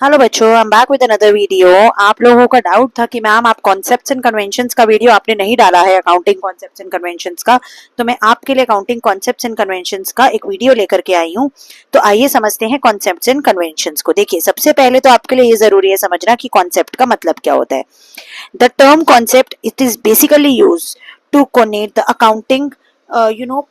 Hello बच्चों, I am back with another video. आप लोगों का डाउट था कि मैम आप कॉन्सेप्ट्स एंड कन्वेंशंस का वीडियो आपने नहीं डाला है अकाउंटिंग कॉन्सेप्ट्स एंड कन्वेंशंस का, तो मैं आपके लिए अकाउंटिंग कॉन्सेप्ट्स एंड कन्वेंशंस का एक वीडियो लेकर के आई हूँ। तो आइए समझते हैं कॉन्सेप्ट्स एंड कन्वेंशंस को। देखिए, सबसे पहले तो आपके लिए ये जरूरी है समझना कि कॉन्सेप्ट का मतलब क्या होता है। The term concept it is basically use to connote the accounting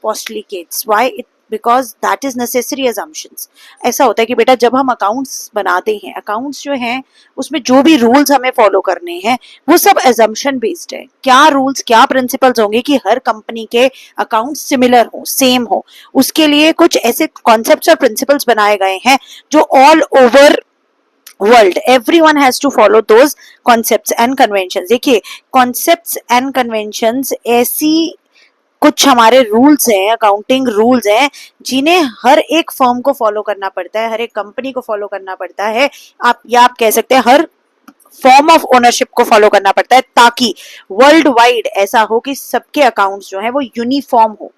postulates why it because that is necessary assumptions। ऐसा होता है कि बेटा जब हम अकाउंट्स बनाते हैं, अकाउंट्स जो हैं उसमें जो भी रूल्स हमें फॉलो करने हैं वो सब एजम्पशन बेस्ड है। क्या रूल्स क्या प्रिंसिपल्स होंगे कि हर कंपनी के अकाउंट्स सिमिलर हो, सेम हो, उसके लिए कुछ ऐसे कॉन्सेप्ट्स और प्रिंसिपल्स बनाए गए हैं जो all over world everyone has to follow those concepts and conventions. देखिए, कॉन्सेप्ट्स एंड कन्वेंशंस ऐसी कुछ हमारे रूल्स हैं, अकाउंटिंग रूल्स हैं, जिन्हें हर एक फर्म को फॉलो करना पड़ता है, हर एक कंपनी को फॉलो करना पड़ता है। आप कह सकते हैं हर फॉर्म ऑफ ओनरशिप को फॉलो करना पड़ता है, ताकि वर्ल्ड वाइड ऐसा हो कि सबके अकाउंट्स जो है वो यूनिफॉर्म हो।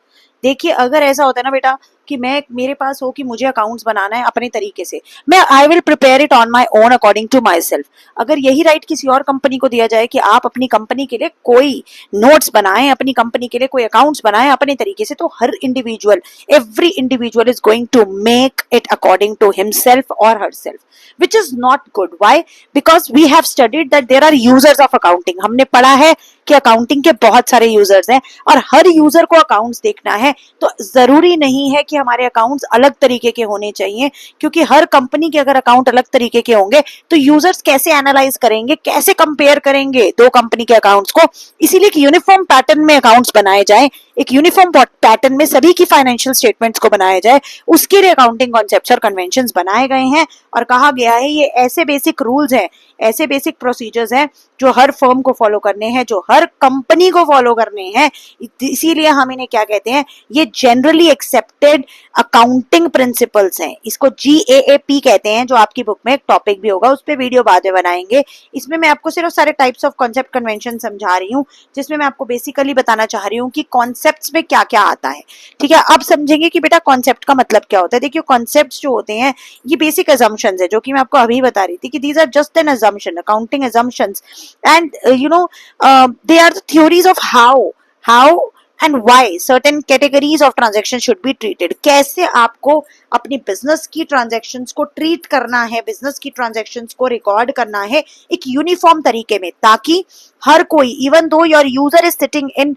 देखिए, अगर ऐसा होता है ना बेटा कि मैं मेरे पास हो कि मुझे अकाउंट्स बनाना है अपने तरीके से, मैं I will prepare it on my own according to my self यही राइट किसी और कंपनी को दिया जाए कि आप अपनी कंपनी के लिए कोई नोट्स बनाएं, अपनी कंपनी के लिए कोई अकाउंट्स बनाएं अपने तरीके से, तो हर individual, every individual is going to make it according to himself और herself, which is not good. Why? Because we have studied that there are users of accounting। हमने पढ़ा है कि अकाउंटिंग के बहुत सारे यूजर्स हैं और हर यूजर को अकाउंट्स देखना है। तो जरूरी नहीं है कि हमारे अकाउंट्स अलग तरीके के होने चाहिए, क्योंकि हर कंपनी के अगर अकाउंट अलग तरीके के होंगे तो यूजर्स कैसे एनालाइज करेंगे, कैसे कंपेयर करेंगे दो कंपनी के अकाउंट्स को। इसीलिए एक यूनिफॉर्म पैटर्न में अकाउंट्स बनाए जाए, एक यूनिफॉर्म पैटर्न में सभी की फाइनेंशियल स्टेटमेंट्स को बनाया जाए, उसके लिए अकाउंटिंग कॉन्सेप्ट्स और कन्वेंशंस बनाए गए हैं। और कहा गया है ये ऐसे बेसिक रूल्स हैं, ऐसे बेसिक प्रोसीजर्स हैं जो हर फर्म को फॉलो करने हैं, जो हर कंपनी को फॉलो करने हैं। इसीलिए हम इन्हें क्या कहते हैं, ये जनरली एक्सेप्टेड अकाउंटिंग प्रिंसिपल्स हैं। इसको GAAP कहते हैं, जो आपकी बुक में एक टॉपिक भी होगा, उस पर वीडियो बाद में बनाएंगे। इसमें मैं आपको सिर्फ सारे टाइप्स ऑफ कॉन्सेप्ट कन्वेंशन समझा रही हूँ, जिसमें मैं आपको बेसिकली बताना चाह रही हूँ कि कॉन्सेप्ट्स में क्या क्या आता है। ठीक है, अब समझेंगे कि बेटा कॉन्सेप्ट का मतलब क्या होता है। देखिए, कॉन्सेप्ट्स जो होते हैं ये बेसिक assumptions है, जो कि मैं आपको अभी बता रही थी कि these are just an assumption, accounting assumptions, and they are the theories of how and why certain categories of transactions should be treated। कैसे आपको अपनी बिजनेस की ट्रांजैक्शंस को ट्रीट करना है, बिजनेस की ट्रांजैक्शंस को रिकॉर्ड करना है एक यूनिफॉर्म तरीके में, ताकि हर कोई, even though your user is sitting in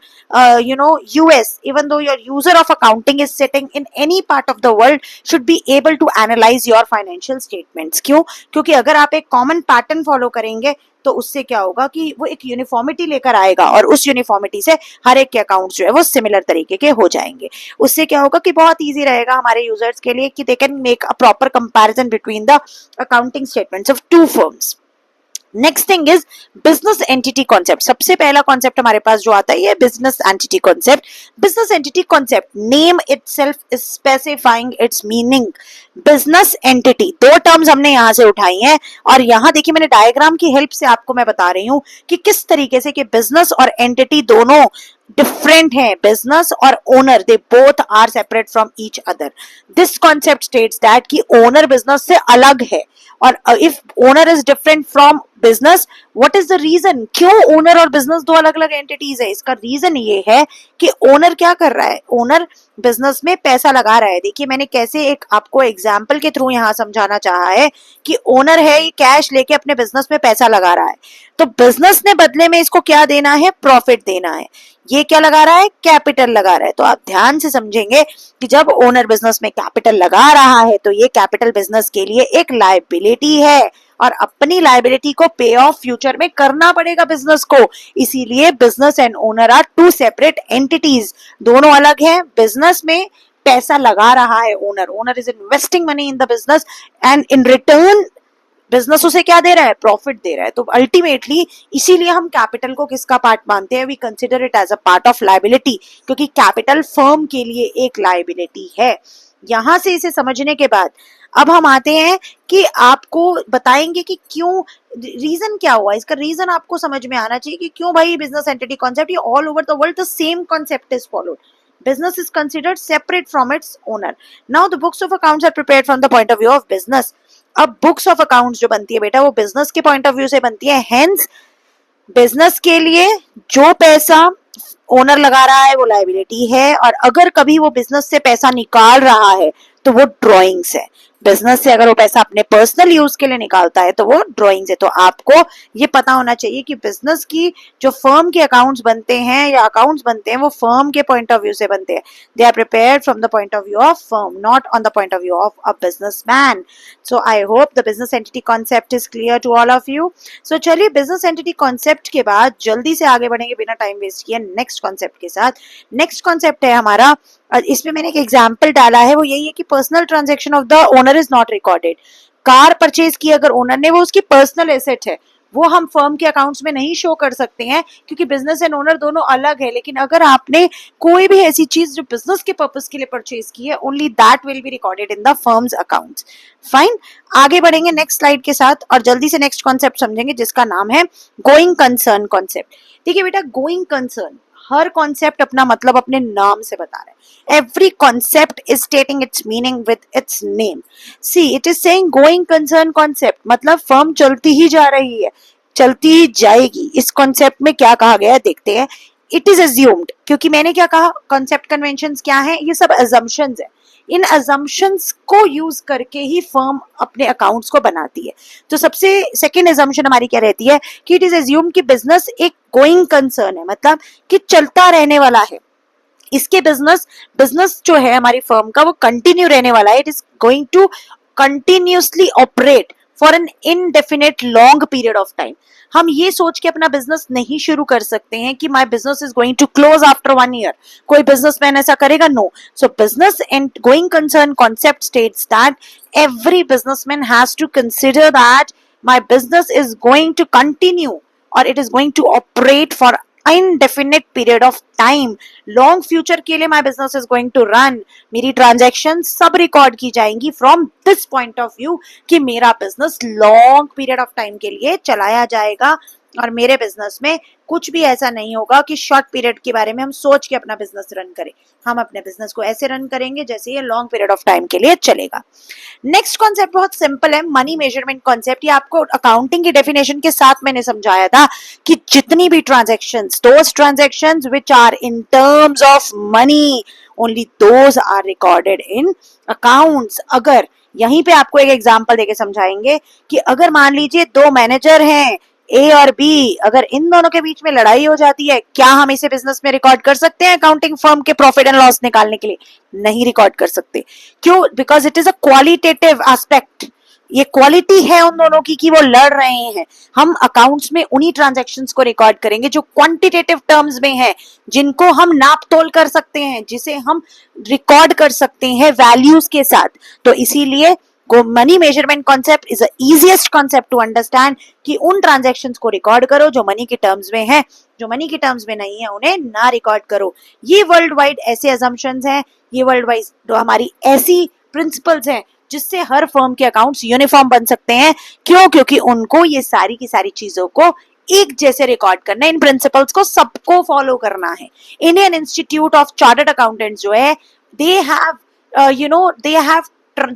US, even though your user of accounting is sitting in any part of the world, should be able to analyze your financial statements। क्यों? क्योंकि अगर आप एक common pattern follow करेंगे तो उससे क्या होगा कि वो एक यूनिफॉर्मिटी लेकर आएगा, और उस यूनिफॉर्मिटी से हर एक के अकाउंट्स जो है वो सिमिलर तरीके के हो जाएंगे। उससे क्या होगा कि बहुत इजी रहेगा हमारे यूजर्स के लिए कि they can make a proper comparison between the accounting statements of two firms. Next thing is business entity concept. सबसे पहला कॉन्सेप्ट हमारे पास जो आता है ये business entity concept. Business entity concept, name itself is specifying its meaning. Business entity, दो terms हमने यहां से उठाई हैं, और यहां देखिए मैंने डायग्राम की हेल्प से आपको मैं बता रही हूं कि किस तरीके से कि बिजनेस और एंटिटी दोनों डिफरेंट है। बिजनेस और owner, they both are separate from each other. This concept states that कि ओनर बिजनेस से अलग है, और if owner is different from business, what is the reason, क्यों ओनर और बिजनेस दो अलग अलग एंटिटीज है? इसका रीजन ये है कि ओनर क्या कर रहा है, ओनर बिजनेस में पैसा लगा रहा है। देखिए, मैंने कैसे एक आपको एग्जांपल के थ्रू यहां समझाना चाहा है कि ओनर है, ये कैश लेके अपने बिजनेस में पैसा लगा रहा है, तो बिजनेस ने बदले में इसको क्या देना है, प्रॉफिट देना है। ये क्या लगा रहा है, कैपिटल लगा रहा है। तो आप ध्यान से समझेंगे कि जब ओनर बिजनेस में कैपिटल लगा रहा है तो ये कैपिटल बिजनेस के लिए एक लायबिलिटी है, और अपनी लायबिलिटी को पे ऑफ फ्यूचर में करना पड़ेगा बिजनेस को। इसीलिए business and owner are two separate entities, दोनों अलग हैं। बिजनेस में पैसा लगा रहा है owner, owner is investing money in the business, and in return business उसे क्या दे रहा है, प्रॉफिट दे रहा है। तो अल्टीमेटली इसीलिए हम कैपिटल को किसका पार्ट मानते हैं, we consider it as a part of liability, क्योंकि कैपिटल फर्म के लिए एक लायबिलिटी है। यहां से इसे समझने के बाद अब हम आते हैं कि आपको बताएंगे कि क्यों, रीजन क्या हुआ। इसका रीजन आपको समझ में आना चाहिए कि क्यों भाई बिजनेस एंटिटी कॉन्सेप्ट, ये all over the world the same concept is followed. Business is considered separate from its owner. Now the books of accounts are prepared from the point of view of business. अब books of accounts जो बनती है बेटा वो business के point of view से बनती है, हेंस बिजनेस के लिए जो पैसा ओनर लगा रहा है वो लायबिलिटी है, और अगर कभी वो बिजनेस से पैसा निकाल रहा है तो वो ड्रॉइंग्स है। बिजनेस से अगर वो पैसा अपने पर्सनल यूज के लिए निकालता है तो वो ड्रॉइंग्स है। तो आपको ये पता होना चाहिए कि बिजनेस की जो फर्म के अकाउंट्स बनते हैं या अकाउंट्स बनते हैं वो फर्म के पॉइंट ऑफ व्यू से बनते हैं। They are prepared from the point of view of firm, not on the point of view of a businessman. So I hope the business entity concept is clear to all of you. So चलिए business entity concept के बाद जल्दी से आगे बढ़ेंगे बिना time waste किए next concept के साथ। नेक्स्ट कॉन्सेप्ट है हमारा, इसमें मैंने एक एग्जाम्पल डाला है, वो यही है कि personal transaction of the owner is not recorded. Car purchase की अगर ओनर ने, वो उसकी पर्सनल एसेट है, वो हम फर्म के अकाउंट्स में नहीं शो कर सकते हैं क्योंकि बिजनेस एंड ओनर दोनों अलग है। लेकिन अगर आपने कोई भी ऐसी चीज जो बिजनेस के पर्पस के लिए परचेज की है, only that will be recorded in the firms accounts. Fine, आगे बढ़ेंगे नेक्स्ट स्लाइड के साथ और जल्दी से नेक्स्ट कॉन्सेप्ट समझेंगे जिसका नाम है गोइंग कंसर्न कॉन्सेप्ट। देखिए बेटा, गोइंग कंसर्न, हर कॉन्सेप्ट अपना मतलब अपने नाम से बता रहा है। Every concept is स्टेटिंग it's meaning with its name. See it is saying going concern concept मतलब फर्म चलती ही जा रही है, चलती ही जाएगी। इस कॉन्सेप्ट में क्या कहा गया है देखते हैं। इट इज अज्यूम्ड, क्योंकि मैंने क्या कहा, कॉन्सेप्ट कन्वेंशंस क्या है, ये सब अजम्पशंस है। इन अजम्पशंस को यूज करके ही फर्म अपने अकाउंट्स को बनाती है। तो सबसे सेकंड अजम्पशन हमारी क्या रहती है कि इट इज अज्यूम कि बिजनेस एक गोइंग कंसर्न है, मतलब कि चलता रहने वाला है। इसके बिजनेस जो है हमारी फर्म का वो कंटिन्यू रहने वाला है। It is going to continuously operate for an indefinite long period of time. हम ये सोच के अपना बिजनेस नहीं शुरू कर सकते हैं कि my business is going to close after 1 year. कोई बिजनेसमैन ऐसा करेगा? No. So business and going concern concept states that every businessman has to consider that my business is going to continue or it is going to operate for indefinite period of time। Long future के लिए my business is going to run. मेरी transaction सब record की जाएंगी from this point of view कि मेरा business long period of time के लिए चलाया जाएगा और मेरे बिजनेस में कुछ भी ऐसा नहीं होगा कि शॉर्ट पीरियड के बारे में हम सोच के अपना बिजनेस रन करें। हम अपने बिजनेस को ऐसे रन करेंगे जैसे ये लॉन्ग पीरियड ऑफ टाइम के लिए चलेगा। नेक्स्ट कॉन्सेप्ट बहुत सिंपल है, मनी मेजरमेंट कॉन्सेप्ट। ये आपको अकाउंटिंग की डेफिनेशन के साथ मैंने समझाया था कि जितनी भी transactions, those transactions which are in terms of money, only those are recorded in accounts. अगर यहीं पे आपको एक एग्जांपल देके समझाएंगे कि अगर मान लीजिए दो मैनेजर हैं ए और बी, अगर इन दोनों के बीच में लड़ाई हो जाती है, क्या हम इसे बिजनेस में रिकॉर्ड कर सकते हैं अकाउंटिंग फर्म के प्रॉफिट एंड लॉस निकालने के लिए? नहीं रिकॉर्ड कर सकते। क्यों? Because it is a qualitative aspect. ये क्वालिटी है उन दोनों की कि वो लड़ रहे हैं। हम अकाउंट्स में उन्हीं ट्रांजैक्शंस को रिकॉर्ड करेंगे जो क्वांटिटेटिव टर्म्स में है, जिनको हम नाप तोल कर सकते हैं, जिसे हम रिकॉर्ड कर सकते हैं वैल्यूज के साथ। तो इसीलिए money measurement concept is the easiest concept to understand कि उन ट्रांजैक्शंस को रिकॉर्ड करो जो मनी के टर्म्स में है, जो मनी के टर्म्स में नहीं है उन्हें ना रिकॉर्ड करो। ये वर्ल्ड वाइड ऐसे असम्पशंस हैं, ये वर्ल्ड वाइड जो हमारी ऐसी प्रिंसिपल्स हैं जिससे हर फर्म के अकाउंट्स यूनिफॉर्म बन सकते हैं। क्यों? क्योंकि उनको ये सारी की सारी चीजों को एक जैसे रिकॉर्ड करना है, इन प्रिंसिपल्स को सबको फॉलो करना है। Indian institute of chartered accountants जो है, they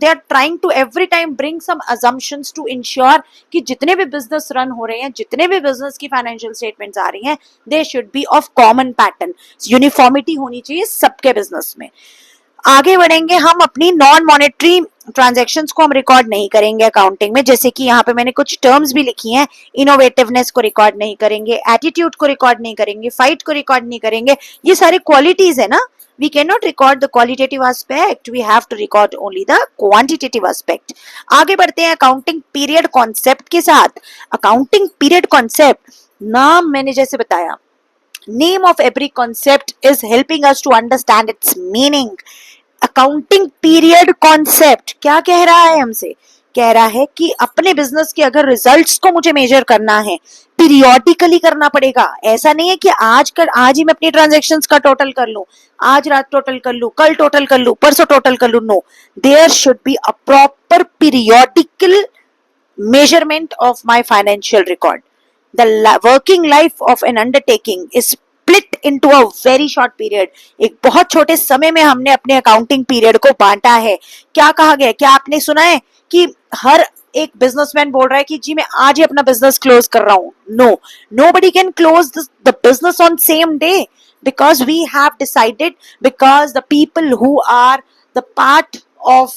are trying to every time bring some assumptions to ensure कि जितने भी बिजनेस रन हो रहे हैं, जितने भी बिजनेस की फाइनेंशियल स्टेटमेंट्स आ रही हैं, they should be of common pattern। Uniformity होनी चाहिए सबके बिजनेस में। आगे बढ़ेंगे हम, अपनी नॉन मॉनेटरी ट्रांजैक्शंस को हम रिकॉर्ड नहीं करेंगे अकाउंटिंग में, जैसे कि यहाँ पे मैंने कुछ टर्म्स भी लिखी हैं। इनोवेटिवनेस को रिकॉर्ड नहीं करेंगे, एटीट्यूड को रिकॉर्ड नहीं करेंगे, फाइट को रिकॉर्ड नहीं करेंगे। ये सारी क्वालिटीज है ना। We cannot record the qualitative aspect, we have to record only the quantitative aspect। आगे बढ़ते हैं अकाउंटिंग पीरियड कॉन्सेप्ट के साथ। अकाउंटिंग पीरियड कॉन्सेप्ट, नाम मैंने जैसे बताया, name of every concept is helping us to understand its meaning। Accounting period concept क्या कह रहा है हमसे? कह रहा है कि अपने बिजनेस के अगर रिजल्ट्स को मुझे मेजर करना है, पीरियोडिकली करना पड़ेगा। ऐसा नहीं है कि आज ही मैं अपनी ट्रांजैक्शंस का टोटल कर लूं, आज रात टोटल कर लूं, कल टोटल कर लूं, परसों टोटल कर लूं। No, there should be a proper periodical measurement of my financial record। The working life of an undertaking is split into a very short period। एक बहुत छोटे समय में हमने अपने अकाउंटिंग पीरियड को बांटा है। क्या कहा गया? क्या आपने सुना है कि हर एक बिजनेसमैन बोल रहा है कि जी मैं आज ही अपना बिजनेस क्लोज कर रहा हूं, no, nobody can close the business on same day, because we have decided, because the people who are the part of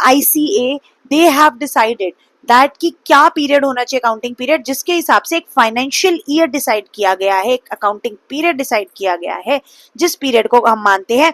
ICA, they have decided that कि क्या पीरियड होना चाहिए, अकाउंटिंग पीरियड, जिसके हिसाब से एक फाइनेंशियल ईयर डिसाइड किया गया है, एक अकाउंटिंग पीरियड डिसाइड किया गया है, जिस पीरियड को हम मानते हैं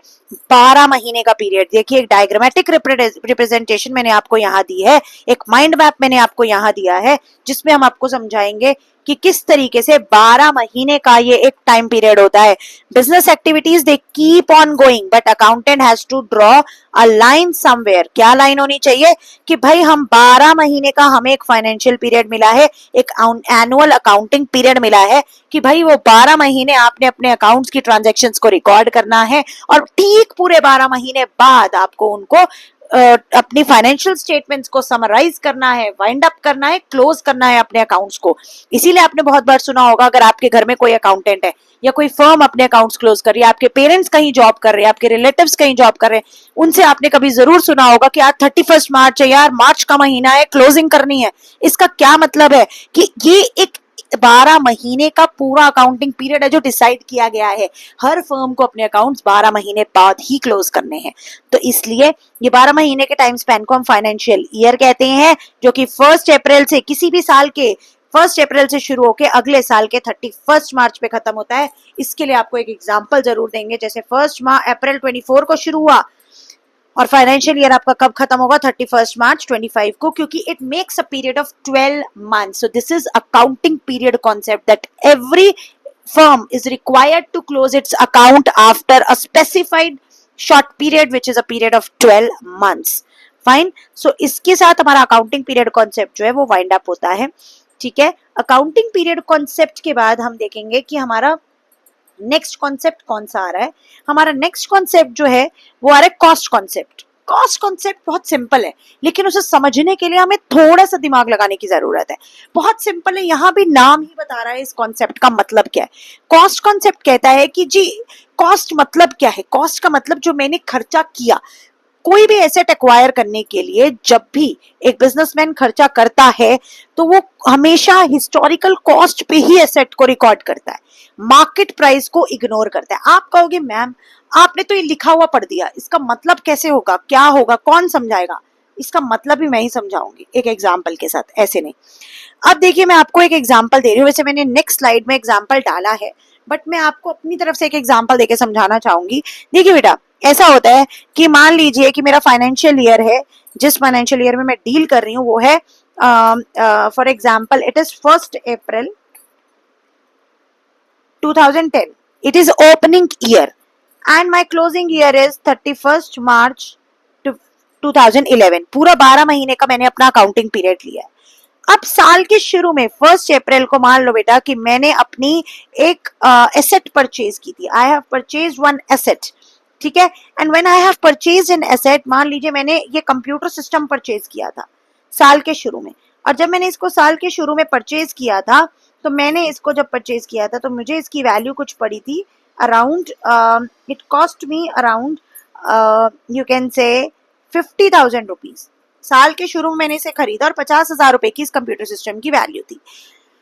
12 महीने का पीरियड। देखिए एक डायग्रामेटिक रिप्रेजेंटेशन मैंने आपको यहाँ दी है, एक माइंड मैप मैंने आपको यहाँ दिया है, जिसमें हम आपको समझाएंगे कि किस तरीके से 12 महीने का ये एक टाइम पीरियड होता है। Business activities they keep on going, but accountant has to draw a line somewhere. क्या लाइन होनी चाहिए कि भाई हम 12 महीने का हमें एक फाइनेंशियल पीरियड मिला है, एक एनुअल अकाउंटिंग पीरियड मिला है कि भाई वो 12 महीने आपने अपने अकाउंट्स की ट्रांजैक्शंस को रिकॉर्ड करना है, और ठीक पूरे 12 महीने बाद आपको उनको अपनी फाइनेंशियल स्टेटमेंट्स को समराइज करना है, वाइंड अप करना है, क्लोज करना है अपने अकाउंट्स को। इसीलिए आपने बहुत बार सुना होगा, अगर आपके घर में कोई अकाउंटेंट है या कोई फर्म अपने अकाउंट्स क्लोज कर रही है, आपके पेरेंट्स कहीं जॉब कर रहे हैं, आपके रिलेटिव्स कहीं जॉब कर रहे हैं, उनसे आपने कभी जरूर सुना होगा कि आज 31 मार्च है यार, मार्च का महीना है, क्लोजिंग करनी है। इसका क्या मतलब है कि ये एक 12 महीने का पूरा अकाउंटिंग पीरियड है जो डिसाइड किया गया है। हर फर्म को अपने अकाउंट्स 12 महीने बाद ही क्लोज करने हैं। तो इसलिए ये 12 महीने के टाइम स्पैन को हम फाइनेंशियल ईयर कहते हैं, जो कि 1 अप्रैल से, किसी भी साल के 1 अप्रैल से शुरू होकर अगले साल के 31 मार्च पे खत्म होता है। इसके लिए आपको एक एग्जाम्पल जरूर देंगे, जैसे 1 अप्रैल 24 को शुरू हुआ और फाइनेंशियल ईयर आपका कब खत्म होगा, 31 मार्च 25 को, क्योंकि it makes a period of 12 months. So this is accounting period concept, that every firm is required to close its account after a specified short period, which is a period of 12 months. Fine. सो इसके साथ हमारा accounting period concept जो है वो wind up होता है। ठीक है, अकाउंटिंग पीरियड कॉन्सेप्ट के बाद हम देखेंगे कि हमारा नेक्स्ट कॉन्सेप्ट कौन सा आ रहा है। हमारा नेक्स्ट कॉन्सेप्ट जो है वो आ रहा है कॉस्ट कॉन्सेप्ट। कॉस्ट कॉन्सेप्ट बहुत सिंपल है, लेकिन उसे समझने के लिए हमें थोड़ा सा दिमाग लगाने की जरूरत है। बहुत सिंपल है, यहाँ भी नाम ही बता रहा है इस कॉन्सेप्ट का मतलब क्या है। कॉस्ट कॉन्सेप्ट कहता है कि जी कॉस्ट मतलब क्या है। कॉस्ट का मतलब जो मैंने खर्चा किया, कोई भी एसेट एक्वायर करने के लिए जब भी एक बिजनेसमैन खर्चा करता है तो वो हमेशा हिस्टोरिकल कॉस्ट पे ही एसेट को रिकॉर्ड करता है, मार्केट प्राइस को इग्नोर करता है। आप कहोगे मैम आपने तो ये लिखा हुआ पढ़ दिया, इसका मतलब कैसे होगा, क्या होगा, कौन समझाएगा? इसका मतलब भी मैं ही समझाऊंगी एक एग्जाम्पल के साथ, ऐसे नहीं। अब देखिए मैं आपको एक एग्जाम्पल दे रही हूँ, वैसे मैंने नेक्स्ट स्लाइड में एग्जाम्पल डाला है, बट मैं आपको अपनी तरफ से एक एग्जाम्पल देके समझाना चाहूंगी। देखिए बेटा, ऐसा होता है कि मान लीजिए कि मेरा फाइनेंशियल ईयर है, जिस फाइनेंशियल ईयर में मैं डील कर रही हूँ वो है for example it is 1 April 2010, it is opening year and my closing year is 31st March 2011। पूरा 12 महीने का मैंने अपना अकाउंटिंग पीरियड लिया है। अब साल के शुरू में 1 अप्रैल को मान लो बेटा कि मैंने अपनी एक एसेट परचेज की थी। I have purchase one asset, ठीक है, and when I have purchase an asset, मान लीजिए मैंने ये कंप्यूटर सिस्टम परचेज किया था साल के शुरू में, और जब मैंने इसको साल के शुरू में परचेज किया था तो मैंने इसको जब परचेज किया था तो मुझे इसकी वैल्यू कुछ पड़ी थी around, it cost me around you can से 50,000 रुपीज। साल के शुरू में मैंने इसे खरीदा और 50,000 रुपए की इस कंप्यूटर सिस्टम की वैल्यू थी।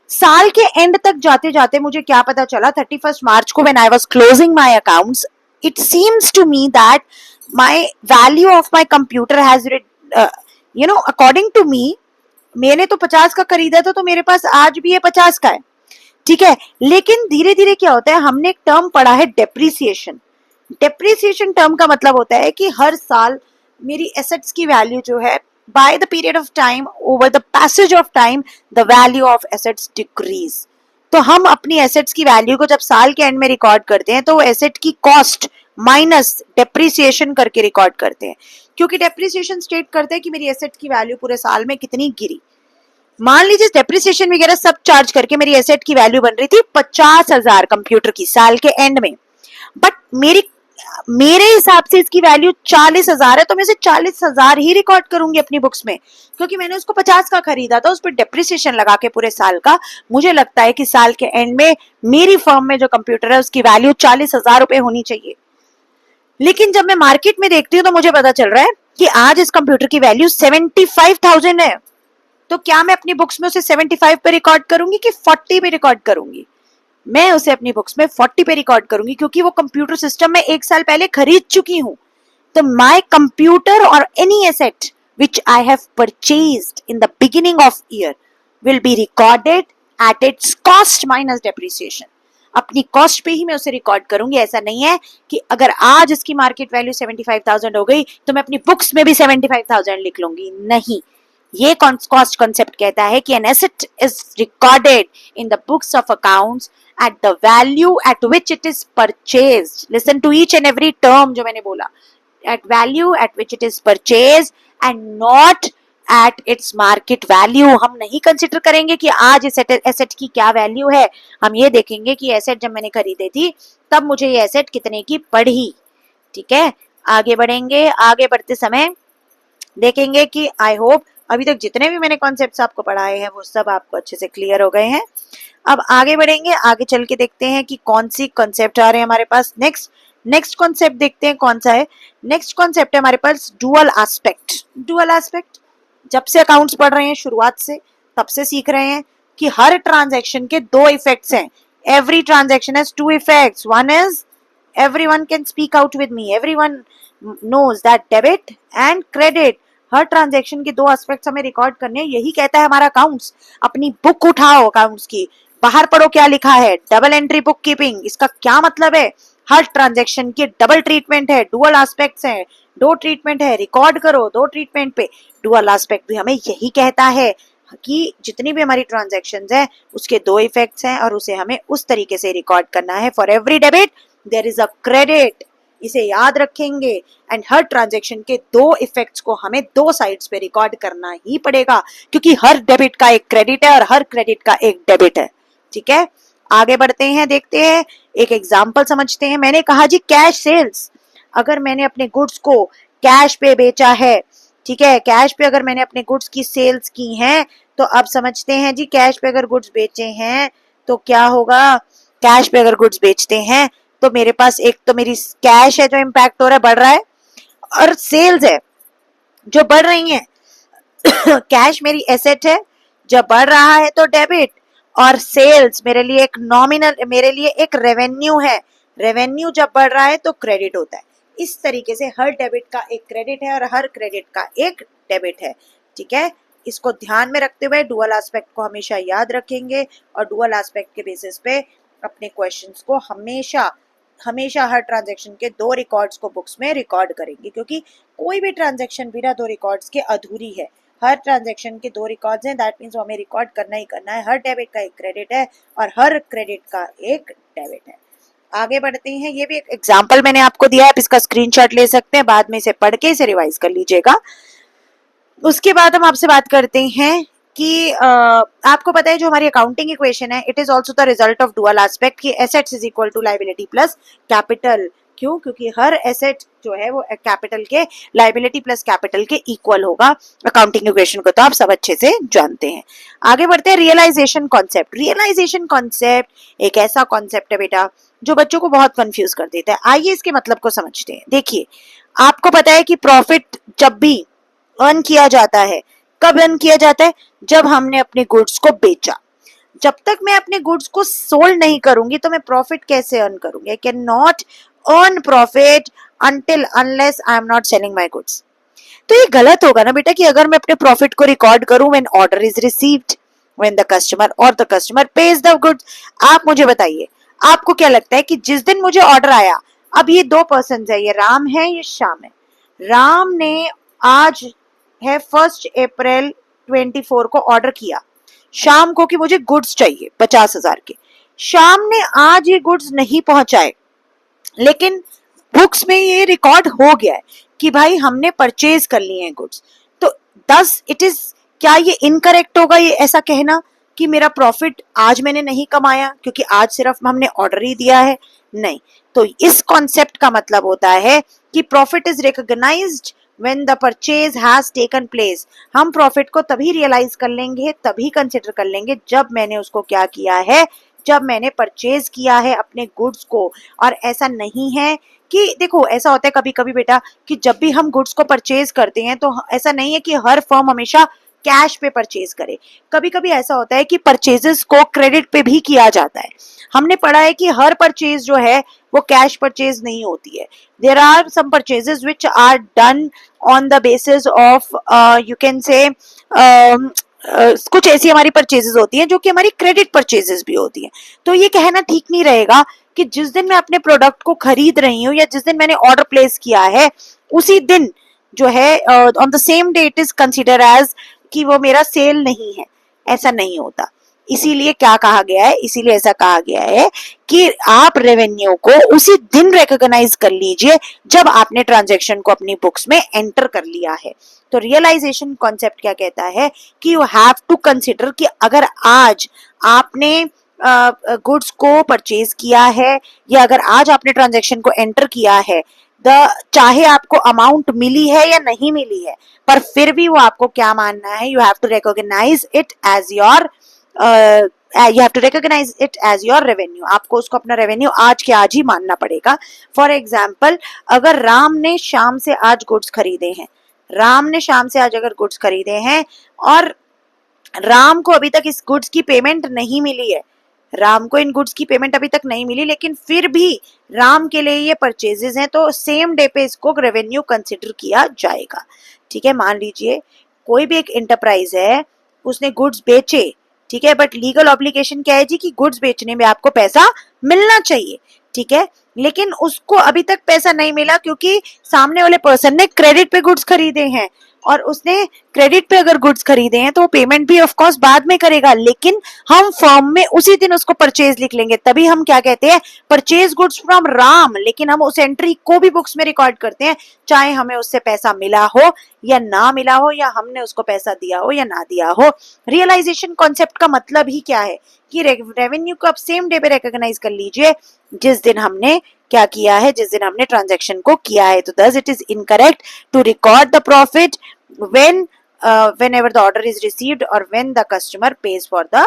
साल के एंड तक जाते जाते मुझे क्या पता चला, 31 मार्च को when I was closing my accounts, it seems to me that my value of my computer has according to me, मैंने तो 50 का खरीदा था तो मेरे पास आज भी ये 50 का है, ठीक है। लेकिन धीरे धीरे क्या होता है, हमने एक टर्म पढ़ा है डेप्रिसिएशन। डेप्रिसिएशन टर्म का मतलब होता है कि हर साल मेरी एसेट्स की वैल्यू जो है, by the period of time, over the passage of time, the value of assets decrease। तो हम अपनी एसेट्स की वैल्यू को जब साल के एंड में रिकॉर्ड करते हैं तो वो एसेट की कॉस्ट माइनस डेप्रिसिएशन करके रिकॉर्ड करते हैं, क्योंकि डेप्रिसिएशन स्टेट करते हैं कि मेरी एसेट की वैल्यू पूरे साल में कितनी गिरी। मान लीजिए डेप्रिसिएशन वगैरह सब चार्ज करके मेरी एसेट की वैल्यू बन रही थी 50,000 कंप्यूटर की साल के एंड में, बट मेरे हिसाब से इसकी वैल्यू 40,000 है, तो मैं इसे 40,000 ही रिकॉर्ड करूंगी अपनी बुक्स में, क्योंकि मैंने उसको 50 का खरीदा था, उस पर डेप्रिसिएशन लगा के पूरे साल का मुझे लगता है कि साल के एंड में मेरी फर्म में जो कंप्यूटर है उसकी वैल्यू 40,000 रुपए होनी चाहिए। लेकिन जब मैं मार्केट में देखती हूँ तो मुझे पता चल रहा है कि आज इस कंप्यूटर की वैल्यू 75,000 है। तो क्या मैं अपनी बुक्स में उसे 75 पे रिकॉर्ड करूंगी कि 40 पे रिकॉर्ड करूंगी? मैं उसे अपनी बुक्स में 40 पे रिकॉर्ड करूंगी, क्योंकि वो कंप्यूटर सिस्टम में 1 साल पहले खरीद चुकी हूं। तो माई कंप्यूटर और any asset which I have purchased in the beginning of year will be recorded at its cost minus depreciation. अपनी कॉस्ट पे ही मैं उसे रिकॉर्ड करूंगी। ऐसा नहीं है कि अगर आज उसकी मार्केट वैल्यू 75,000 हो गई तो मैं अपनी बुक्स में भी 75,000 लिख लूंगी, नहीं। ये कॉस्ट कॉन्सेप्ट कहता है कि an asset is recorded in the books of accounts at the value at which it is purchased. Listen to each and every term जो मैंने बोला। at value at which it is purchased and not at its market value। हम नहीं consider करेंगे कि आज इस asset की क्या वैल्यू है, हम ये देखेंगे कि एसेट जब मैंने खरीदी थी तब मुझे ये एसेट कितने की पड़ी। ठीक है, आगे बढ़ेंगे। आगे बढ़ते समय देखेंगे कि आई होप अभी तक जितने भी मैंने कॉन्सेप्ट्स आपको पढ़ाए हैं वो सब आपको अच्छे से क्लियर हो गए हैं। अब आगे बढ़ेंगे, आगे चल के देखते हैं कि कौन सी कॉन्सेप्ट आ रहे हैं हमारे पास। नेक्स्ट कॉन्सेप्ट देखते हैं कौन सा है। नेक्स्ट कॉन्सेप्ट है हमारे पास डुअल एस्पेक्ट। डुअल एस्पेक्ट जब से अकाउंट्स पढ़ रहे हैं शुरुआत से तब से सीख रहे हैं कि हर ट्रांजैक्शन के दो इफेक्ट्स हैं। Every transaction has two effects. One is everyone can speak out with me, everyone knows that debit and credit। Her transaction के दो एस्पेक्ट्स हमें रिकॉर्ड करने हैं, यही कहता है हमारा अकाउंट्स। अपनी बुक उठाओ अकाउंट्स की, बाहर पढ़ो क्या लिखा है, डबल एंट्री बुक कीपिंग। इसका क्या मतलब है? हर ट्रांजैक्शन की डबल ट्रीटमेंट है, डुअल एस्पेक्ट्स हैं, दो ट्रीटमेंट है, रिकॉर्ड करो दो ट्रीटमेंट पे। डुअल एस्पेक्ट भी हमें यही कहता है कि जितनी भी हमारी ट्रांजैक्शंस है उसके दो इफेक्ट्स हैं और उसे हमें उस तरीके से रिकॉर्ड करना है। For every debit there is a credit, इसे याद रखेंगे। एंड हर ट्रांजैक्शन के दो इफेक्ट्स को हमें दो साइड्स पे रिकॉर्ड करना ही पड़ेगा, क्योंकि हर डेबिट का एक क्रेडिट है और हर क्रेडिट का एक डेबिट है। ठीक है, आगे बढ़ते हैं, देखते हैं, एक एग्जांपल समझते हैं। मैंने कहा जी कैश सेल्स, अगर मैंने अपने गुड्स को कैश पे बेचा है, ठीक है, कैश पे अगर मैंने अपने गुड्स की सेल्स की हैं, तो अब समझते हैं जी कैश पे अगर गुड्स बेचे हैं तो क्या होगा। कैश पे अगर गुड्स बेचते हैं तो मेरे पास एक तो मेरी कैश है जो इम्पैक्ट हो रहा है, बढ़ रहा है, और सेल्स है जो बढ़ रही है। कैश मेरी एसेट है, जब बढ़ रहा है तो डेबिट, और सेल्स मेरे लिए एक नॉमिनल, मेरे लिए एक रेवेन्यू है। रेवेन्यू जब बढ़ रहा है तो क्रेडिट होता है। इस तरीके से हर डेबिट का एक क्रेडिट है और हर क्रेडिट का एक डेबिट है। ठीक है, इसको ध्यान में रखते हुए डुअल एस्पेक्ट को हमेशा याद रखेंगे और डुअल एस्पेक्ट के बेसिस पे अपने क्वेश्चंस को हमेशा हर ट्रांजैक्शन के दो रिकॉर्ड्स को बुक्स में रिकॉर्ड करेंगे, क्योंकि कोई भी ट्रांजैक्शन बिना दो रिकॉर्ड्स के अधूरी है। हर ट्रांजैक्शन के दो रिकॉर्ड्स हैं, दैट मींस हमें रिकॉर्ड करना ही करना है। हर डेबिट का एक क्रेडिट है और हर क्रेडिट का एक डेबिट है। आगे बढ़ते हैं, ये भी एक एग्जांपल मैंने आपको दिया है, आप इसका स्क्रीनशॉट ले सकते हैं, बाद में इसे पढ़ के इसे रिवाइज कर लीजिएगा। उसके बाद हम आपसे बात करते हैं कि आपको पता है जो हमारी अकाउंटिंग इक्वेशन है, it is also the result of dual aspect कि assets is equal to liability plus capital. क्यों? क्योंकि हर एसेट जो है वो कैपिटल के, लायबिलिटी प्लस कैपिटल के इक्वल होगा। अकाउंटिंग इक्वेशन को तो आप सब अच्छे से जानते हैं। आगे बढ़ते हैं, रियलाइजेशन कॉन्सेप्ट। रियलाइजेशन कॉन्सेप्ट एक ऐसा कॉन्सेप्ट है बेटा जो बच्चों को बहुत कंफ्यूज कर देता है। आइए इसके मतलब को समझते हैं। देखिए, आपको पता है कि प्रॉफिट जब भी अर्न किया जाता है, कब अर्न किया जाता है? जब हमने अपने गुड्स को बेचा। जब तक मैं अपने गुड्स को सोल्ड नहीं करूंगी तो मैं प्रॉफिट कैसे अर्न करूंगी? I can not earn profit until unless I am not selling my goods। तो ये गलत होगा ना बेटा कि अगर मैं अपने प्रॉफिट को रिकॉर्ड करूं when order is received, when the customer pays the goods। आप मुझे बताइए, आपको क्या लगता है कि जिस दिन मुझे ऑर्डर आया, अब ये दो पर्सन है, ये राम है, ये श्याम है। राम ने आज है 1 अप्रैल 24 को ऑर्डर किया शाम को कि मुझे गुड्स चाहिए 50,000 के। शाम ने आज ये गुड्स नहीं पहुंचाए, लेकिन बुक्स में ये रिकॉर्ड हो गया है कि भाई हमने परचेज कर लिए हैं गुड्स। तो 10 इट इज, क्या ये इनकरेक्ट होगा ये ऐसा कहना कि मेरा प्रॉफिट आज मैंने नहीं कमाया क्योंकि आज सिर्फ हमने ऑर्डर ही दिया है? नहीं। तो इस कॉन्सेप्ट का मतलब होता है कि profit is recognised when the purchase has taken place। हम प्रॉफिट को तभी रियलाइज कर लेंगे, तभी कंसिडर कर लेंगे जब मैंने उसको क्या किया है, जब मैंने परचेज किया है अपने गुड्स को। और ऐसा नहीं है कि देखो, ऐसा होता है कभी कभी बेटा कि जब भी हम गुड्स को परचेज करते हैं तो ऐसा नहीं है कि हर फर्म हमेशा कैश पे परचेज करे। कभी कभी ऐसा होता है कि परचेजेस को क्रेडिट पे भी किया जाता है। हमने पढ़ा है कि हर परचेज जो है वो कैश परचेज नहीं होती है। There are some purchases which are done on the basis of you can say कुछ ऐसी हमारी परचेजेस होती हैं जो कि हमारी क्रेडिट परचेजेस भी होती हैं। तो ये कहना ठीक नहीं रहेगा कि जिस दिन मैं अपने प्रोडक्ट को खरीद रही हूँ या जिस दिन मैंने ऑर्डर प्लेस किया है उसी दिन जो है on the same day it is consider as कि वो मेरा सेल नहीं है। ऐसा नहीं होता। इसीलिए क्या कहा गया है, इसीलिए ऐसा कहा गया है कि आप रेवेन्यू को उसी दिन रिकॉग्नाइज कर लीजिए जब आपने ट्रांजैक्शन को अपनी बुक्स में एंटर कर लिया है। तो रियलाइजेशन कॉन्सेप्ट क्या कहता है कि यू हैव टू कंसिडर कि अगर आज आपने गुड्स को परचेज किया है या अगर आज आपने ट्रांजैक्शन को एंटर किया है, चाहे आपको अमाउंट मिली है या नहीं मिली है, पर फिर भी वो आपको क्या मानना है, you have to recognise it as your revenue. आपको उसको अपना रेवेन्यू आज के आज ही मानना पड़ेगा। फॉर एग्जाम्पल, अगर राम ने शाम से आज गुड्स खरीदे हैं, राम ने शाम से आज अगर गुड्स खरीदे हैं और राम को अभी तक इस गुड्स की पेमेंट नहीं मिली है, राम को इन गुड्स की पेमेंट अभी तक नहीं मिली, लेकिन फिर भी राम के लिए ये परचेजेस हैं, तो सेम डे पे इसको रेवेन्यू कंसिडर किया जाएगा। ठीक है, मान लीजिए कोई भी एक एंटरप्राइज है, उसने गुड्स बेचे, ठीक है, बट लीगल ऑब्लिगेशन क्या है जी कि गुड्स बेचने में आपको पैसा मिलना चाहिए। ठीक है, लेकिन उसको अभी तक पैसा नहीं मिला क्योंकि सामने वाले पर्सन ने क्रेडिट पे गुड्स खरीदे हैं, और उसने क्रेडिट पे अगर गुड्स खरीदे हैं तो वो पेमेंट भी ऑफ कोर्स बाद में करेगा, लेकिन हम फॉर्म में उसी दिन उसको परचेज लिख लेंगे। तभी हम क्या कहते हैं, परचेज गुड्स फ्रॉम राम, लेकिन हम उस एंट्री को भी बुक्स में रिकॉर्ड करते हैं, चाहे हमें उससे पैसा मिला हो या ना मिला हो, या हमने उसको पैसा दिया हो या ना दिया हो। रियलाइजेशन कॉन्सेप्ट का मतलब ही क्या है कि रेवेन्यू को आप सेम डे पे रिकॉग्नाइज कर लीजिए जिस दिन हमने क्या किया है, जिस दिन हमने ट्रांजैक्शन को किया है। तो thus it is incorrect to record the profit when whenever the order is received or when the customer pays for the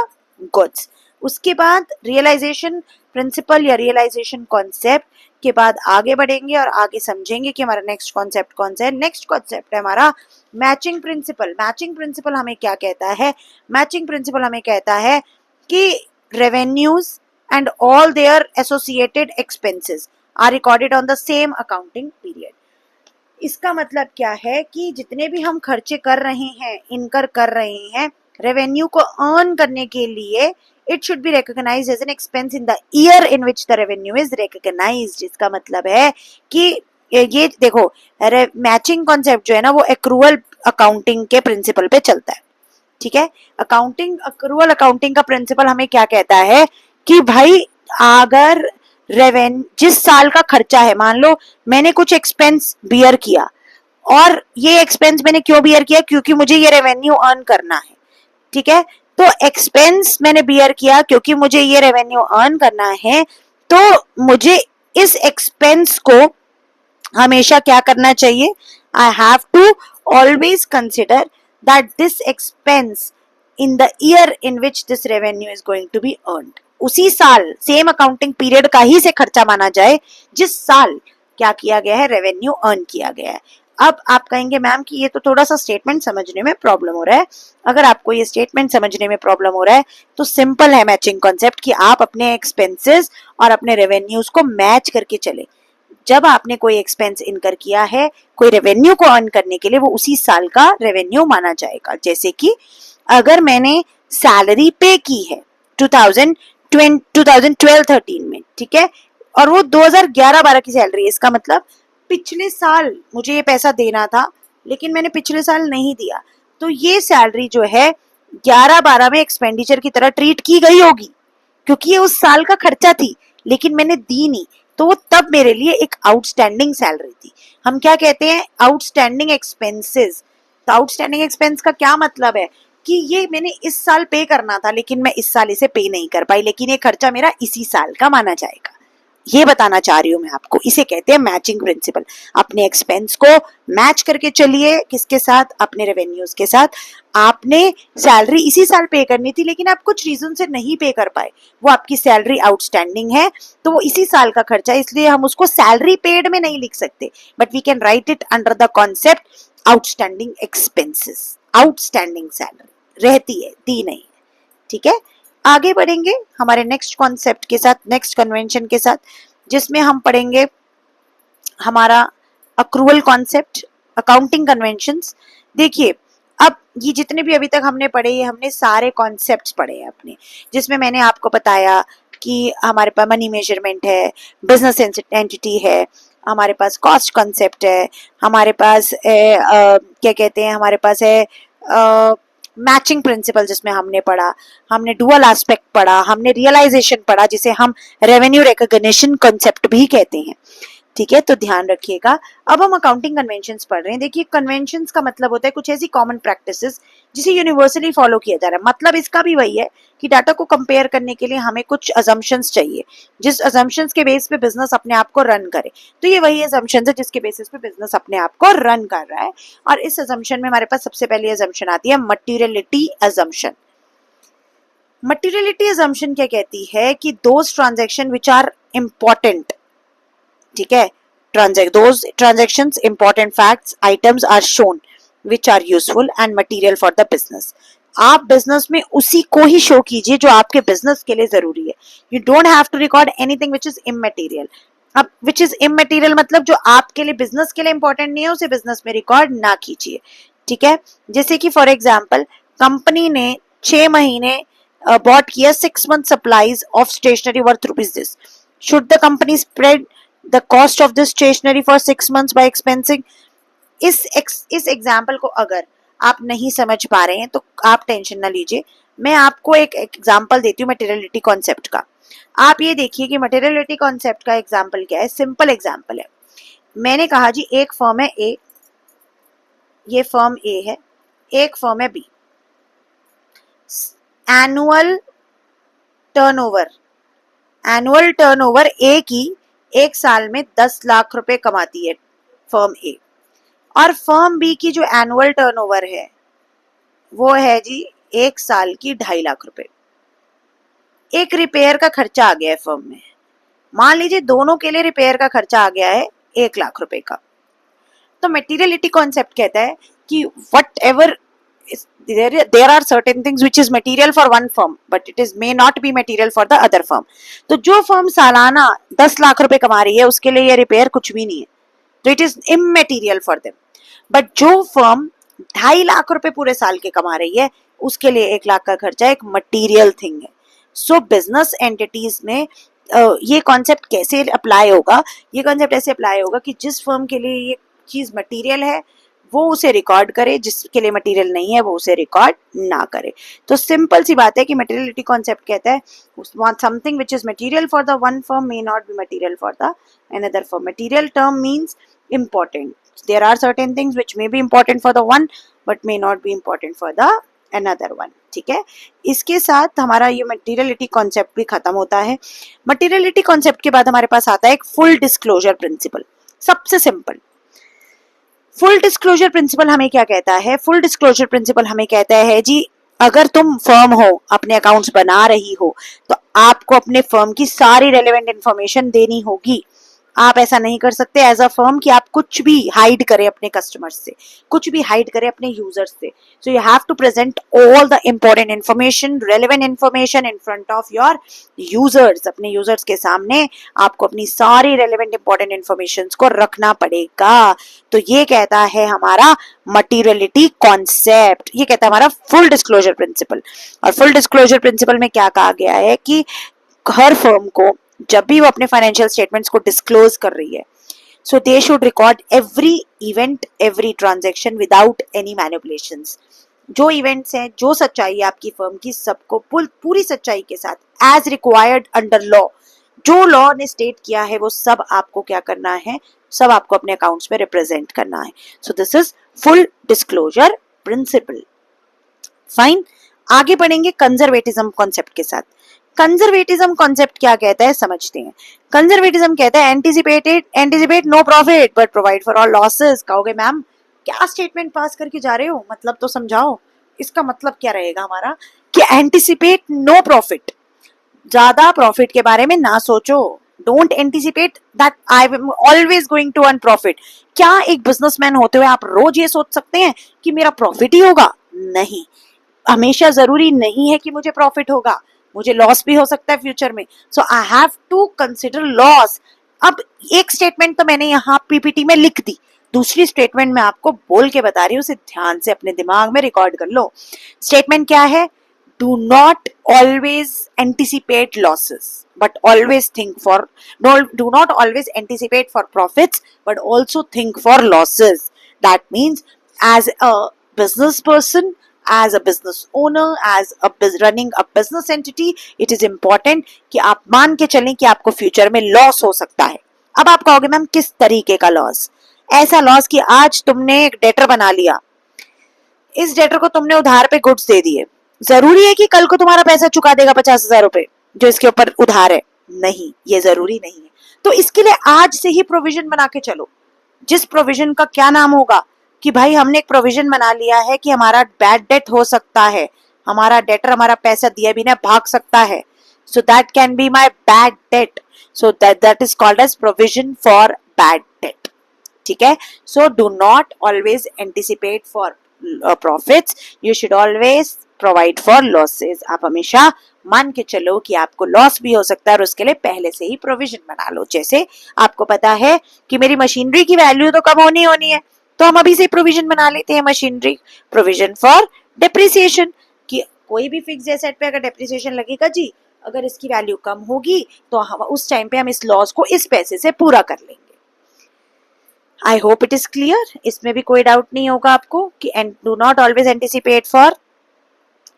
goods। उसके बाद रियलाइजेशन प्रिंसिपल या रियलाइजेशन कॉन्सेप्ट के बाद आगे बढ़ेंगे और आगे समझेंगे कि हमारा नेक्स्ट कॉन्सेप्ट कौन सा है। नेक्स्ट कॉन्सेप्ट है हमारा मैचिंग प्रिंसिपल। मैचिंग प्रिंसिपल हमें क्या कहता है, मैचिंग प्रिंसिपल हमें कहता है कि revenues and all their associated expenses are recorded on the same accounting period। इसका मतलब क्या है कि जितने भी हम खर्चे कर रहे हैं, इनकर कर रहे हैं, रेवेन्यू को अर्न करने के लिए it should be recognized as an expense in the year in which the revenue is recognized। इसका मतलब है कि ये देखो, मैचिंग कॉन्सेप्ट जो है ना वो एक्रूअल अकाउंटिंग के प्रिंसिपल पे चलता है। ठीक है, अकाउंटिंग एक्रूअल अकाउंटिंग का प्रिंसिपल हमें क्या कहता है कि भाई अगर जिस साल का खर्चा है, मान लो मैंने कुछ एक्सपेंस बियर किया, और ये एक्सपेंस मैंने क्यों बियर किया, क्योंकि मुझे ये रेवेन्यू अर्न करना है। ठीक है, तो एक्सपेंस मैंने बियर किया क्योंकि मुझे ये रेवेन्यू अर्न करना है, तो मुझे इस एक्सपेंस को हमेशा क्या करना चाहिए, I have to always consider that this expense in the year in which this revenue is going to be earned। उसी साल सेम अकाउंटिंग पीरियड का ही से खर्चा माना जाए जिस साल क्या किया गया है, रेवेन्यू अर्न किया गया है। अब आप कहेंगे मैम कि ये तो थोड़ा सा स्टेटमेंट समझने में प्रॉब्लम हो रहा है। अगर आपको ये स्टेटमेंट समझने में प्रॉब्लम हो रहा है तो सिंपल है मैचिंग कॉन्सेप्ट कि आप अपने एक्सपेंसेस और अपने रेवेन्यूज को मैच करके चले। जब आपने कोई एक्सपेंस इनकर किया है कोई रेवेन्यू को अर्न करने के लिए, वो उसी साल का रेवेन्यू माना जाएगा। जैसे कि अगर मैंने सैलरी पे की है 2012-13 में, ठीक है, और वो 2011-12 की सैलरी है, इसका मतलब पिछले साल मुझे ये पैसा देना था लेकिन मैंने पिछले साल नहीं दिया, तो ये सैलरी जो है 11-12 में एक्सपेंडिचर की तरह ट्रीट की गई होगी क्योंकि ये उस साल का खर्चा थी लेकिन मैंने दी नहीं, तो वो तब मेरे लिए एक आउटस्टैंडिंग सैलरी थी। हम क्या कहते हैं, आउटस्टैंडिंग एक्सपेंसेस। तो आउटस्टैंडिंग एक्सपेंस का क्या मतलब है कि ये मैंने इस साल पे करना था लेकिन मैं इस साल इसे पे नहीं कर पाई, लेकिन ये खर्चा मेरा इसी साल का माना जाएगा। ये बताना चाह रही हूँ मैं आपको, इसे कहते हैं मैचिंग प्रिंसिपल। अपने एक्सपेंस को मैच करके चलिए, किसके साथ, अपने रेवेन्यूज के साथ। आपने सैलरी इसी साल पे करनी थी लेकिन आप कुछ रीजन से नहीं पे कर पाए, वो आपकी सैलरी आउटस्टैंडिंग है, तो वो इसी साल का खर्चा, इसलिए हम उसको सैलरी पेड में नहीं लिख सकते, but we can write it under the concept outstanding expenses. Outstanding salary रहती है, दी नहीं है, ठीक है। आगे बढ़ेंगे हमारे नेक्स्ट कॉन्सेप्ट के साथ, नेक्स्ट कन्वेंशन के साथ, जिसमें हम पढ़ेंगे हमारा अक्रूवल कॉन्सेप्ट, अकाउंटिंग कन्वेंशंस। देखिए, अब ये जितने भी अभी तक हमने पढ़े, ये हमने सारे कॉन्सेप्ट्स पढ़े हैं अपने, जिसमें मैंने आपको बताया कि हमारे पास मनी मेजरमेंट है, बिजनेस एंटिटी है, हमारे पास कॉस्ट कॉन्सेप्ट है, हमारे पास क्या कहते हैं, हमारे पास है मैचिंग प्रिंसिपल जिसमें हमने पढ़ा, हमने डुअल एस्पेक्ट पढ़ा, हमने रियलाइजेशन पढ़ा जिसे हम रेवेन्यू रिकॉग्निशन कॉन्सेप्ट भी कहते हैं, ठीक है। तो ध्यान रखिएगा। अब हम अकाउंटिंग कन्वेंशंस पढ़ रहे हैं। देखिए, कन्वेंशंस का मतलब होता है कुछ ऐसी कॉमन प्रैक्टिसेस जिसे यूनिवर्सली फॉलो किया जा रहा है। मतलब इसका भी वही है कि डाटा को कंपेयर करने के लिए हमें कुछ अजम्पशंस चाहिए, जिस अजम्पशंस के बेस पे बिजनेस अपने आप को रन करे। तो ये वही अजम्पशंस है जिसके बेसिस पे बिजनेस अपने आप को रन कर रहा है। और इस अजम्पशन में हमारे पास सबसे पहली अजम्पशन आती है मटीरियलिटी अजम्पशन। मटीरियलिटी अजम्पशन क्या कहती है कि those transaction which are important, ठीक है, those transactions, important facts, items are shown which are useful and material for the business. आप बिजनेस में उसी को ही शो कीजिए जो आपके बिजनेस के लिए जरूरी है। You don't have to record anything which is immaterial. अब विच इज इमटेरियल मतलब जो आपके लिए, बिजनेस के लिए इंपॉर्टेंट नहीं है, उसे बिजनेस में रिकॉर्ड ना कीजिए, ठीक है। जैसे कि फॉर एग्जाम्पल, कंपनी ने 6 महीने बॉट किया 6 month supplies of stationery worth rupees this, should the company spread the cost of this stationery for 6 months by expensing? इस एग्जाम्पल को अगर आप नहीं समझ पा रहे हैं तो आप टेंशन ना लीजिए, मैं आपको एक एग्जाम्पल देती हूँ मटेरियलिटी कॉन्सेप्ट का। आप ये देखिए कि मटेरियलिटी कॉन्सेप्ट का एग्जाम्पल क्या है। सिंपल एग्जाम्पल है। मैंने कहा जी एक फर्म है ए, ये फर्म ए है, एक फर्म है बी। एनुअल टर्नओवर ए की एक साल में 10 लाख रुपए कमाती है फर्म ए, और फर्म बी की जो एनुअल टर्नओवर है वो है जी एक साल की 2.5 लाख रुपए। एक रिपेयर का खर्चा आ गया है फर्म में, मान लीजिए दोनों के लिए रिपेयर का खर्चा आ गया है 1 लाख रुपए का। तो मटेरियलिटी कॉन्सेप्ट कहता है कि what ever there are certain things which is material for one firm but it is may not be material for the other firm. तो जो फर्म सालाना 10 लाख रुपए कमा रही है उसके लिए ये रिपेयर कुछ भी नहीं है, तो it is immaterial for them. But जो फर्म 2.5 लाख रुपए पूरे साल के कमा रही है उसके लिए 1 लाख का खर्चा एक मटीरियल थिंग है। सो बिजनेस एंटिटीज में ये कॉन्सेप्ट कैसे अप्लाई होगा? ये कॉन्सेप्ट ऐसे अप्लाई होगा कि जिस फर्म के लिए ये चीज मटीरियल है वो उसे रिकॉर्ड करे, जिसके लिए मटेरियल नहीं है वो उसे रिकॉर्ड ना करे। तो सिंपल सी बात है कि मटेरियलिटी कॉन्सेप्ट कहता है something which is material for the one firm may not be material for the another firm. Material term means important. There are certain things which may be important for the one but may not be important for the another one, ठीक है। इसके साथ हमारा ये materiality concept भी खत्म होता है। मटेरियलिटी कॉन्सेप्ट के बाद हमारे पास आता है एक फुल डिस्क्लोजर प्रिंसिपल। सबसे सिंपल फुल डिस्क्लोजर प्रिंसिपल हमें क्या कहता है? फुल डिस्क्लोजर प्रिंसिपल हमें कहता है जी अगर तुम फर्म हो, अपने अकाउंट्स बना रही हो, तो आपको अपने फर्म की सारी रेलेवेंट इंफॉर्मेशन देनी होगी। आप ऐसा नहीं कर सकते एज अ फर्म कि आप कुछ भी हाइड करें अपने कस्टमर्स से, कुछ भी हाइड करें अपने यूजर्स से। So you have to present all the important information, relevant information in front of your users. अपने यूजर्स के सामने आपको अपनी सारी रेलेवेंट इंपॉर्टेंट इंफॉर्मेशन को रखना पड़ेगा। तो ये कहता है हमारा मटीरियलिटी कॉन्सेप्ट, ये कहता है हमारा फुल डिस्क्लोजर प्रिंसिपल। और फुल डिस्क्लोजर प्रिंसिपल में क्या कहा गया है कि हर फर्म को जब भी वो अपने फाइनेंशियल स्टेटमेंट्स को डिस्क्लोज कर रही है, so they should record every event, every transaction without any manipulations. जो इवेंट्स हैं, जो सच्चाई है आपकी फर्म की, सबको पूरी सच्चाई के साथ एज रिक्वायर्ड अंडर लॉ, जो लॉ ने स्टेट किया है वो सब आपको क्या करना है, सब आपको अपने अकाउंट्स में रिप्रेजेंट करना है। So this is full disclosure principle. Fine, आगे बढ़ेंगे कंजर्वेटिज्म कॉन्सेप्ट के साथ। कंजर्वेटिज्म कॉन्सेप्ट क्या कहता है समझते हैं। कंजर्वेटिज्म कहता है anticipate no profit but provide for all losses. कहोगे मैम क्या स्टेटमेंट पास करके जा रहे हो, मतलब तो समझाओ। इसका मतलब क्या रहेगा हमारा कि एंटिसिपेट नो प्रॉफिट, ज्यादा प्रॉफिट के बारे में ना सोचो। Don't anticipate that I am always going to earn profit. क्या एक बिजनेसमैन होते हुए आप रोज ये सोच सकते हैं कि मेरा प्रॉफिट ही होगा? नहीं, हमेशा जरूरी नहीं है कि मुझे प्रॉफिट होगा, मुझे लॉस भी हो सकता है फ्यूचर में। So I have to consider loss. अब एक स्टेटमेंट तो मैंने यहाँ पीपीटी में लिख दी, दूसरी स्टेटमेंट मैं आपको बोल के बता रही हूँ, उसे ध्यान से अपने दिमाग में रिकॉर्ड कर लो। स्टेटमेंट क्या है? Do not always anticipate losses but always think for, do not always anticipate for profits but also think for losses. That means as a business person, as a business owner, as a running a business entity, it is important कि आप मान के चलें कि आपको future में loss हो सकता है। अब आप कहोगे मैम किस तरीके का लॉस? ऐसा लॉस कि आज तुमने एक डेटर बना लिया, इस डेटर को तुमने उधार पे गुड्स दे दिए, जरूरी है कि कल को तुम्हारा पैसा चुका देगा 50,000 रुपए जो इसके ऊपर उधार है? नहीं, ये जरूरी नहीं है। तो इसके लिए आज से ही प्रोविजन बना के चलो, जिस प्रोविजन का क्या नाम होगा कि भाई हमने एक प्रोविजन बना लिया है कि हमारा बैड डेट हो सकता है, हमारा डेटर हमारा पैसा दिए बिना भाग सकता है, so that can be my bad debt, so that is called as provision for bad debt. ठीक है, so do not always anticipate for profits, you should always provide for losses. आप हमेशा मान के चलो कि आपको लॉस भी हो सकता है और उसके लिए पहले से ही प्रोविजन बना लो। जैसे आपको पता है कि मेरी मशीनरी की वैल्यू तो कम होनी है, तो हम अभी से प्रोविजन बना लेते हैं मशीनरी, प्रोविजन फॉर डेप्रिसिएशन, कि कोई भी फिक्स एसेट पे अगर डेप्रिसिएशन लगेगा जी, अगर इसकी वैल्यू कम होगी तो हम उस टाइम पे हम इस लॉस को इस पैसे से पूरा कर लेंगे। I hope it is clear, इसमें भी कोई डाउट नहीं होगा आपको कि do not always anticipate for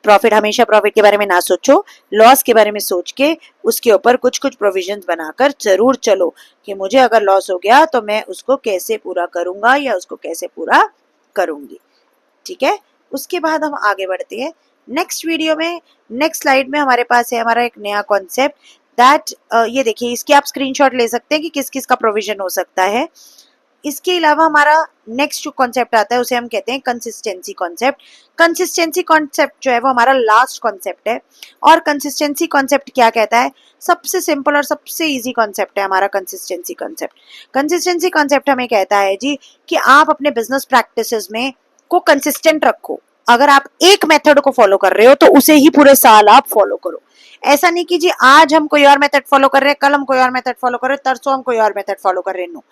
profit, हमेशा प्रॉफिट के बारे में ना सोचो, लॉस के बारे में सोच के उसके ऊपर कुछ कुछ प्रोविजंस बनाकर जरूर चलो कि मुझे अगर लॉस हो गया तो मैं उसको कैसे पूरा करूंगा या उसको कैसे पूरा करूंगी। ठीक है, उसके बाद हम आगे बढ़ते हैं नेक्स्ट वीडियो में। नेक्स्ट स्लाइड में हमारे पास है हमारा एक नया कॉन्सेप्ट दैट ये देखिए, इसकी आप स्क्रीनशॉट ले सकते हैं कि किस किस का प्रोविजन हो सकता है। इसके अलावा हमारा नेक्स्ट जो कॉन्सेप्ट आता है उसे हम कहते हैं कंसिस्टेंसी कॉन्सेप्ट। कंसिस्टेंसी कॉन्सेप्ट जो है वो हमारा लास्ट कॉन्सेप्ट है, और कंसिस्टेंसी कॉन्सेप्ट क्या कहता है? सबसे सिंपल और सबसे इजी कॉन्सेप्ट है हमारा कंसिस्टेंसी कॉन्सेप्ट। कंसिस्टेंसी कॉन्सेप्ट हमें कहता है जी कि आप अपने बिजनेस प्रैक्टिसेस में को कंसिस्टेंट रखो। अगर आप एक मेथड को फॉलो कर रहे हो तो उसे ही पूरे साल आप फॉलो करो। ऐसा नहीं कि जी आज हम कोई और मेथड फॉलो कर रहे हैं, कल हम कोई और मेथड फॉलो कर रहे हैं, तरसों हम कोई और मेथड फॉलो कर रहे हैं। No,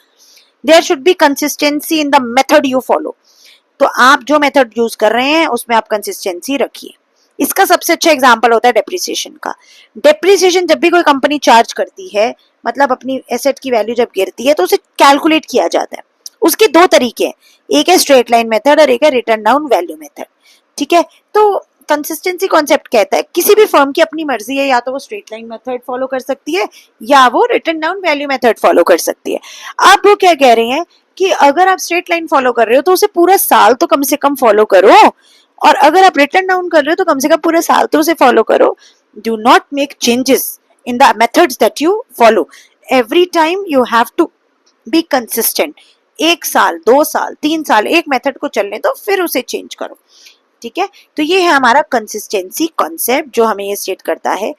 there should be consistency in the method you follow. तो आप जो मेथड यूज कर रहे हैं उसमें आप कंसिस्टेंसी रखिए। इसका सबसे अच्छा एग्जांपल होता है डेप्रिसिएशन का। डेप्रिसिएशन जब भी कोई कंपनी चार्ज करती है, मतलब अपनी एसेट की वैल्यू जब गिरती है तो उसे कैलकुलेट किया जाता है। उसके दो तरीके हैं, एक है स्ट्रेट लाइन मेथड और एक है रिटर्न डाउन वैल्यू मेथड। ठीक है, तो कंसिस्टेंसी कॉन्सेप्ट कहता है किसी भी फर्म की अपनी मर्जी है, या तो वो स्ट्रेट लाइन मेथड फॉलो कर सकती है या वो return down value method follow कर सकती है। अब वो क्या कह रहे हैं कि अगर आप स्ट्रेट लाइन फॉलो कर रहे हो तो उसे पूरा साल तो कम से कम फॉलो करो, और अगर आप रिटर्न डाउन कर रहे हो तो कम से कम पूरे साल तो उसे फॉलो करो। Do not make changes in the methods that you follow, every time you have to be consistent. एक साल, 2 साल, 3 साल एक मेथड को चलने दो, फिर उसे चेंज करो। ठीक है, तो ये है हमारा कंसिस्टेंसी कॉन्सेप्ट जो हमें ये स्टेट करता है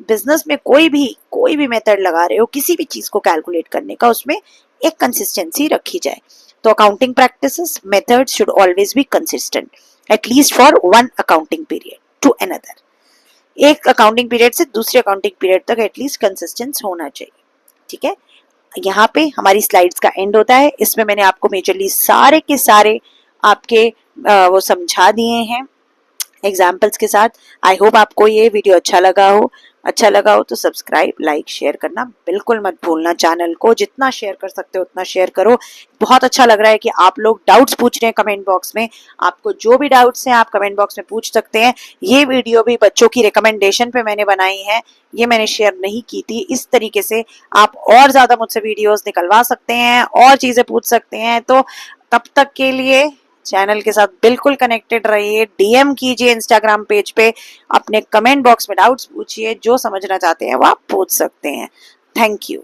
बिजनेस में कोई भी मेथड लगा रहे हो, किसी भी चीज को कैलकुलेट करने का, उसमें एक कंसिस्टेंसी रखी जाए। तो accounting practices methods should always be consistent at least for one accounting period to another. एक अकाउंटिंग पीरियड से दूसरे अकाउंटिंग पीरियड तक एटलीस्ट कंसिस्टेंस होना चाहिए। ठीक है, यहाँ पे हमारी स्लाइड्स का एंड होता है। इसमें मैंने आपको मेजरली सारे के सारे आपके वो समझा दिए हैं एग्जाम्पल्स के साथ। आई होप आपको ये वीडियो अच्छा लगा हो तो सब्सक्राइब, लाइक, शेयर करना बिल्कुल मत भूलना। चैनल को जितना शेयर कर सकते हो उतना शेयर करो। बहुत अच्छा लग रहा है कि आप लोग डाउट्स पूछ रहे हैं कमेंट बॉक्स में। आपको जो भी डाउट्स हैं आप कमेंट बॉक्स में पूछ सकते हैं। ये वीडियो भी बच्चों की रिकमेंडेशन पे मैंने बनाई है, ये मैंने शेयर नहीं की थी। इस तरीके से आप और ज्यादा मुझसे वीडियोस निकलवा सकते हैं और चीजें पूछ सकते हैं। तो तब तक के लिए चैनल के साथ बिल्कुल कनेक्टेड रहिए। डीएम कीजिए इंस्टाग्राम पेज पे, अपने कमेंट बॉक्स में डाउट्स पूछिए, जो समझना चाहते हैं वो आप पूछ सकते हैं। Thank you.